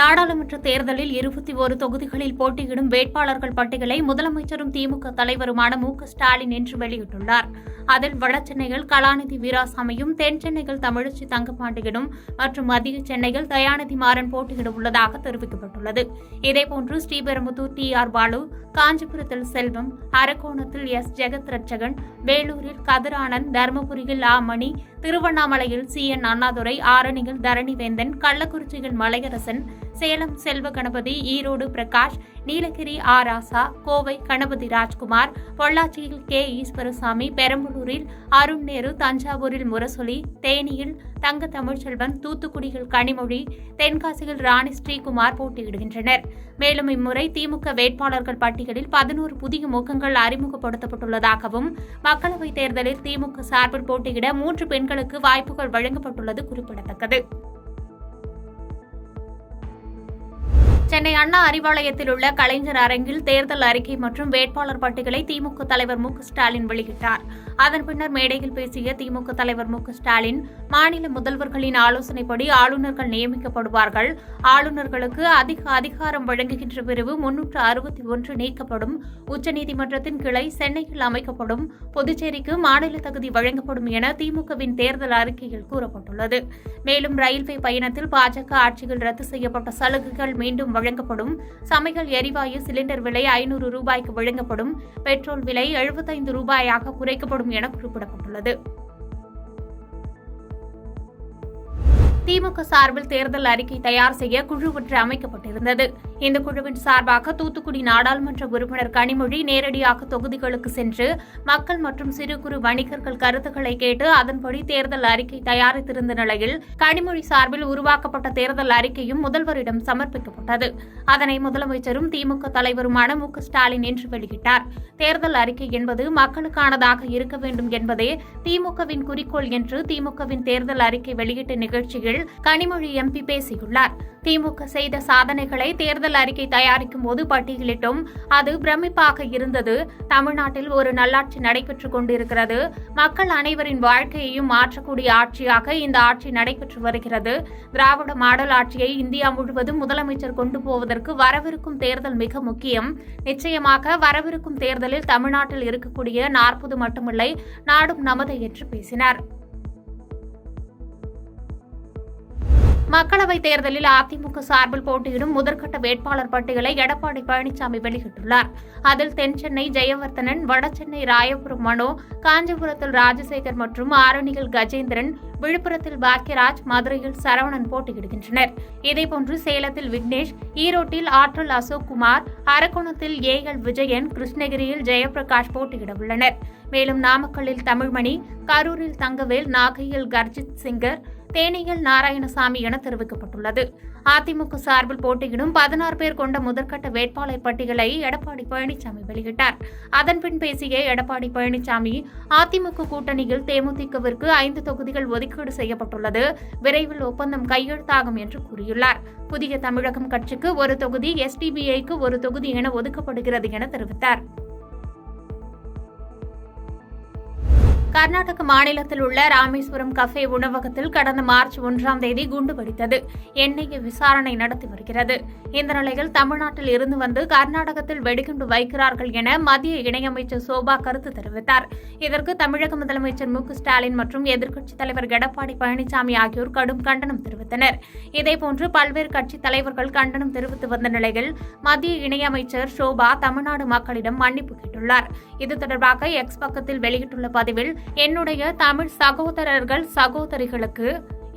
நாடாளுமன்ற தேர்தலில் 21 தொகுதிகளில் போட்டியிடும் வேட்பாளர்கள் பட்டியலை முதலமைச்சரும் திமுக தலைவருமான மு.க.ஸ்டாலின் இன்று வெளியிட்டுள்ளார். அதில் வடசென்னையில் கலாநிதி வீராசாமியும், தென் சென்னையில் தமிழச்சி தங்கபாண்டியனும் மற்றும் மத்திய சென்னையில் தயாநிதி மாறன் போட்டியிட உள்ளதாக தெரிவிக்கப்பட்டுள்ளது. இதேபோன்று ஸ்ரீபெரும்புதூர் டி.ஆர். பாலு, காஞ்சிபுரத்தில் செல்வம், அரக்கோணத்தில் எஸ். ஜெகத் ரட்சகன், வேலூரில் கதிரானந்த், தருமபுரியில் ஆ. மணி, திருவண்ணாமலையில் சி.என். அண்ணாதுரை, ஆரணியில் தரணிவேந்தன், கள்ளக்குறிச்சியில் மலையரசன், சேலம் செல்வ கணபதி, ஈரோடு பிரகாஷ், நீலகிரி ஆ. ராசா, கோவை கணபதி ராஜ்குமார், பொள்ளாச்சியில் கே. ஈஸ்வரசாமி, பெரம்பலூரில் அருண் நேரு, தஞ்சாவூரில் முரசொலி, தேனியில் தங்க தமிழ்ச்செல்வன், தூத்துக்குடியில் கனிமொழி, தென்காசியில் ராணி ஸ்ரீகுமார் போட்டியிடுகின்றனர். மேலும் இம்முறை திமுக வேட்பாளர்கள் பட்டியலில் 11 புதிய முகங்கள் அறிமுகப்படுத்தப்பட்டுள்ளதாகவும் மக்களவைத் தேர்தலில் திமுக சார்பில் போட்டியிட 3 பெண்களுக்கு வாய்ப்புகள் வழங்கப்பட்டுள்ளது குறிப்பிடத்தக்கது. சென்னை அண்ணா அறிவாலயத்தில் உள்ள கலைஞர் அரங்கில் தேர்தல் அறிக்கை மற்றும் வேட்பாளர் பட்டியலை திமுக தலைவர் மு.க.ஸ்டாலின் வெளியிட்டார். அதன் பின்னர் மேடையில் பேசிய திமுக தலைவர் மு.க.ஸ்டாலின், மாநில முதல்வர்களின் ஆலோசனைப்படி ஆளுநர்கள் நியமிக்கப்படுவார்கள். ஆளுநர்களுக்கு அதிக அதிகாரம் வழங்குகின்ற பிரிவு 361 நீக்கப்படும். உச்சநீதிமன்றத்தின் கிளை சென்னையில் அமைக்கப்படும். புதுச்சேரிக்கு மாநில தகுதி வழங்கப்படும் என திமுகவின் தேர்தல் அறிக்கையில் கூறப்பட்டுள்ளது. மேலும் ரயில்வே பயணத்தில் பாஜக ஆட்சியில் ரத்து செய்யப்பட்ட சலுகைகள் மீண்டும் வழங்கப்படும். சமையல் எரிவாயு சிலிண்டர் விலை 500 ரூபாய்க்கு வழங்கப்படும். பெட்ரோல் விலை 75 ரூபாயாக குறைக்கப்படும் என குறிப்பிடப்பட்டுள்ளது. திமுக சார்பில் தேர்தல் அறிக்கை தயார் செய்ய குழு ஒன்று அமைக்கப்பட்டிருந்தது. இந்த குழுவின் சார்பாக தூத்துக்குடி நாடாளுமன்ற உறுப்பினர் கனிமொழி நேரடியாக தொகுதிகளுக்கு சென்று மக்கள் மற்றும் சிறு குறு வணிகர்கள் கருத்துக்களை கேட்டு அதன்படி தேர்தல் அறிக்கை தயாரித்திருந்த நிலையில் கனிமொழி சார்பில் உருவாக்கப்பட்ட தேர்தல் அறிக்கையும் முதல்வரிடம் சமர்ப்பிக்கப்பட்டது. அதனை முதலமைச்சரும் திமுக தலைவருமான மு.க.ஸ்டாலின் இன்று வெளியிட்டார். தேர்தல் அறிக்கை என்பது மக்களுக்கானதாக இருக்க வேண்டும் என்பதே திமுகவின் குறிக்கோள் என்று திமுகவின் தேர்தல் அறிக்கை வெளியிட்ட நிகழ்ச்சியில் கனிமொழி எம்பி பேசியுள்ளார். திமுக செய்த சாதனைகளை தேர்தல் அறிக்கை தயாரிக்கும் போது பட்டியலிட்டும். அது பிரமிப்பாக இருந்தது. தமிழ்நாட்டில் ஒரு நல்லாட்சி நடைபெற்றுக் கொண்டிருக்கிறது. மக்கள் அனைவரின் வாழ்க்கையையும் மாற்றக்கூடிய ஆட்சியாக இந்த ஆட்சி நடைபெற்று வருகிறது. திராவிட மாடல் ஆட்சியை இந்தியா முழுவதும் முதலமைச்சர் கொண்டு போவதற்கு வரவிருக்கும் தேர்தல் மிக முக்கியம். நிச்சயமாக வரவிருக்கும் தேர்தலில் தமிழ்நாட்டில் இருக்கக்கூடிய 40 மட்டுமில்லை, நாடும் நமது என்று பேசினார். மக்களவைத் தேர்தலில் அதிமுக சார்பில் போட்டியிடும் முதற்கட்ட வேட்பாளர் பட்டியலை எடப்பாடி பழனிசாமி வெளியிட்டுள்ளார். அதில் தென்சென்னை ஜெயவர்தனன், வடசென்னை ராயபுரம் மனோ, காஞ்சிபுரத்தில் ராஜசேகர் மற்றும் ஆரணியில் கஜேந்திரன், விழுப்புரத்தில் பாக்யராஜ், மதுரையில் சரவணன் போட்டியிடுகின்றனர். இதேபோன்று சேலத்தில் விக்னேஷ், ஈரோட்டில் ஆற்றல் அசோக்குமார், அரக்கோணத்தில் ஏ.எல். விஜயன், கிருஷ்ணகிரியில் ஜெயபிரகாஷ் போட்டியிட உள்ளனர். மேலும் நாமக்கல்லில் தமிழ்மணி, கரூரில் தங்கவேல், நாகையில் கர்ஜித் சிங்கர், தேனியில் நாராயணசாமி என தெரிவிக்கப்பட்டுள்ளது. அதிமுக சார்பில் போட்டியிடும் 16 பேர் கொண்ட முதற்கட்ட வேட்பாளர் பட்டியலை எடப்பாடி பழனிசாமி வெளியிட்டார். அதன்பின் பேசிய எடப்பாடி பழனிசாமி, அதிமுக கூட்டணியில் தேமுதிகவிற்கு 5 தொகுதிகள் ஒதுக்கீடு செய்யப்பட்டுள்ளது. விரைவில் ஒப்பந்தம் கையெழுத்தாகும் என்று கூறியுள்ளார். புதிய தமிழகம் கட்சிக்கு 1 தொகுதி, எஸ்டிபிஐக்கு 1 தொகுதி என ஒதுக்கப்படுகிறது என தெரிவித்தார். கர்நாடக மாநிலத்தில் உள்ள ராமேஸ்வரம் கஃபே உணவகத்தில் கடந்த மார்ச் 1ஆம் தேதி குண்டு வெடித்தது. என்ஐஏ விசாரணை நடத்தி வருகிறது. இந்த நிலையில் தமிழ்நாட்டில் இருந்து வந்து கர்நாடகத்தில் வெடிகுண்டு வைக்கிறார்கள் என மத்திய இணையமைச்சர் சோபா கருத்து தெரிவித்தார். இதற்கு தமிழக முதலமைச்சர் மு.க.ஸ்டாலின் மற்றும் எதிர்க்கட்சித் தலைவர் எடப்பாடி பழனிசாமி ஆகியோர் கடும் கண்டனம் தெரிவித்தனர். இதேபோன்று பல்வேறு கட்சித் தலைவர்கள் கண்டனம் தெரிவித்து வந்த நிலையில் மத்திய இணையமைச்சர் சோபா தமிழ்நாடு மக்களிடம் மன்னிப்பு கேட்டுள்ளார். இது தொடர்பாக எக்ஸ் பக்கத்தில் வெளியிட்டுள்ள பதிவில், என்னுடைய தமிழ் சகோதரர்கள் சகோதரிகளுக்கு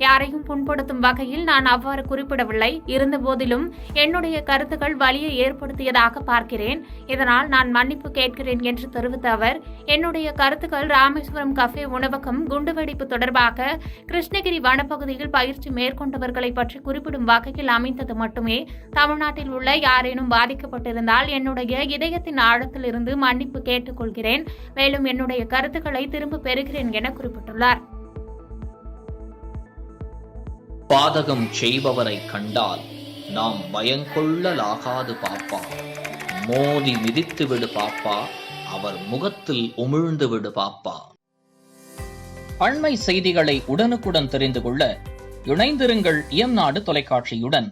யாரையும் புண்படுத்தும் வகையில் நான் அவ்வாறு குறிப்பிடவில்லை. இருந்தபோதிலும் என்னுடைய கருத்துக்கள் வலியை ஏற்படுத்தியதாக பார்க்கிறேன். இதனால் நான் மன்னிப்பு கேட்கிறேன் என்று தெரிவித்த அவர், என்னுடைய கருத்துக்கள் ராமேஸ்வரம் கஃபே உணவகம் குண்டுவெடிப்பு தொடர்பாக கிருஷ்ணகிரி வனப்பகுதியில் பயிற்சி மேற்கொண்டவர்களை பற்றி குறிப்பிடும் வகையில் அமைந்தது மட்டுமே. தமிழ்நாட்டில் உள்ள யாரேனும் பாதிக்கப்பட்டிருந்தால் என்னுடைய இதயத்தின் ஆழத்தில் இருந்து மன்னிப்பு கேட்டுக்கொள்கிறேன். மேலும் என்னுடைய கருத்துக்களை திரும்ப பெறுகிறேன் என குறிப்பிட்டுள்ளார். பாதகம் செய்பவரை கண்டால் நாம் பயங்கொள்ளலாகாது பாப்பா. மோதி மிதித்து விடு பாப்பா, அவர் முகத்தில் உமிழ்ந்து விடு பாப்பா. அண்மை செய்திகளை உடனுக்குடன் தெரிந்து கொள்ள இணைந்திருங்கள் இயம்நாடு தொலைக்காட்சியுடன்.